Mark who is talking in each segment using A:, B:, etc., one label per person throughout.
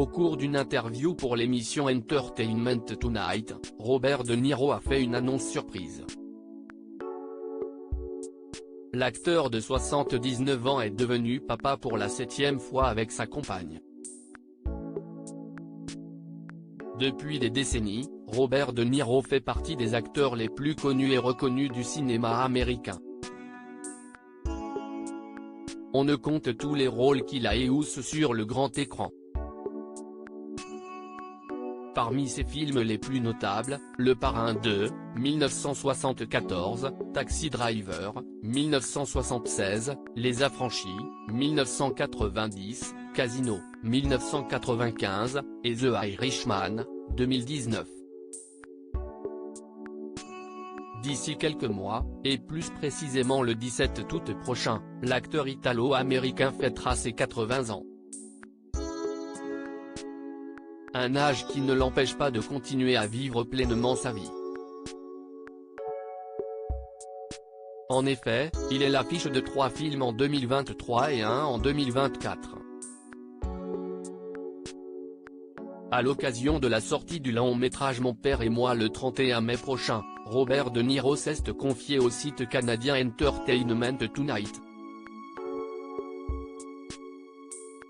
A: Au cours d'une interview pour l'émission Entertainment Tonight, Robert De Niro a fait une annonce surprise. L'acteur de 79 ans est devenu papa pour la 7e fois avec sa compagne. Depuis des décennies, Robert De Niro fait partie des acteurs les plus connus et reconnus du cinéma américain. On ne compte tous les rôles qu'il a éhoussés sur le grand écran. Parmi ses films les plus notables, Le Parrain 2, 1974, Taxi Driver, 1976, Les Affranchis, 1990, Casino, 1995, et The Irishman, 2019. D'ici quelques mois, et plus précisément le 17 août prochain, l'acteur italo-américain fêtera ses 80 ans. Un âge qui ne l'empêche pas de continuer à vivre pleinement sa vie. En effet, il est l'affiche de 3 films en 2023 et 1 en 2024. À l'occasion de la sortie du long-métrage Mon père et moi le 31 mai prochain, Robert De Niro s'est confié au site canadien Entertainment Tonight.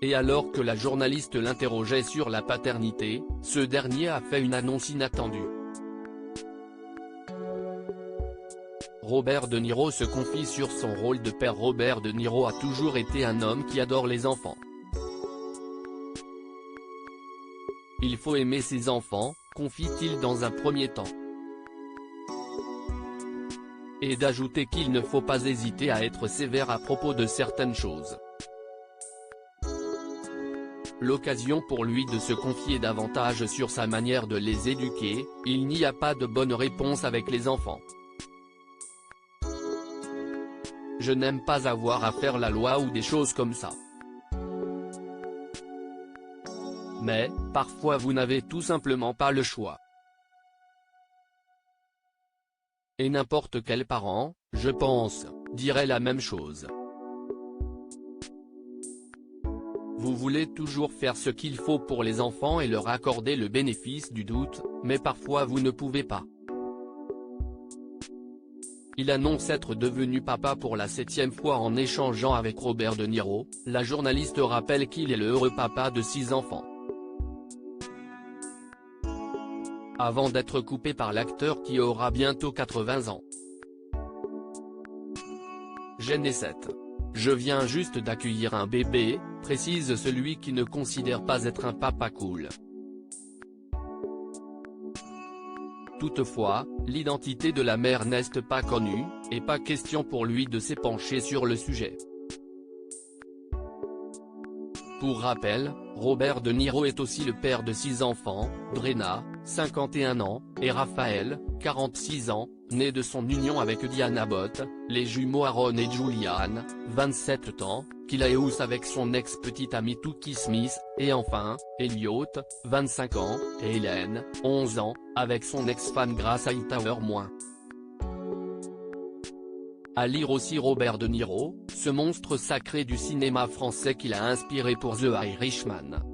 A: Et alors que la journaliste l'interrogeait sur la paternité, ce dernier a fait une annonce inattendue. Robert De Niro se confie sur son rôle de père. Robert De Niro a toujours été un homme qui adore les enfants. Il faut aimer ses enfants, confie-t-il dans un premier temps. Et d'ajouter qu'il ne faut pas hésiter à être sévère à propos de certaines choses. L'occasion pour lui de se confier davantage sur sa manière de les éduquer. Il n'y a pas de bonne réponse avec les enfants. Je n'aime pas avoir à faire la loi ou des choses comme ça. Mais, parfois vous n'avez tout simplement pas le choix. Et n'importe quel parent, je pense, dirait la même chose. Vous voulez toujours faire ce qu'il faut pour les enfants et leur accorder le bénéfice du doute, mais parfois vous ne pouvez pas. Il annonce être devenu papa pour la 7e fois en échangeant avec Robert De Niro. La journaliste rappelle qu'il est le heureux papa de 6 enfants. Avant d'être coupé par l'acteur qui aura bientôt 80 ans. J'ai né 7. Je viens juste d'accueillir un bébé, précise celui qui ne considère pas être un papa cool. Toutefois, l'identité de la mère n'est pas connue, et pas question pour lui de s'épancher sur le sujet. Pour rappel, Robert De Niro est aussi le père de 6 enfants, Brenna, 51 ans, et Raphaël, 46 ans, nés de son union avec Diana Abbott, les jumeaux Aaron et Julianne, 27 ans, qu'il a éhoussé avec son ex-petite amie Toukie Smith, et enfin, Elliot, 25 ans, et Hélène, 11 ans, avec son ex-femme Grace Hightower-. À lire aussi Robert De Niro, ce monstre sacré du cinéma français qu'il a inspiré pour The Irishman.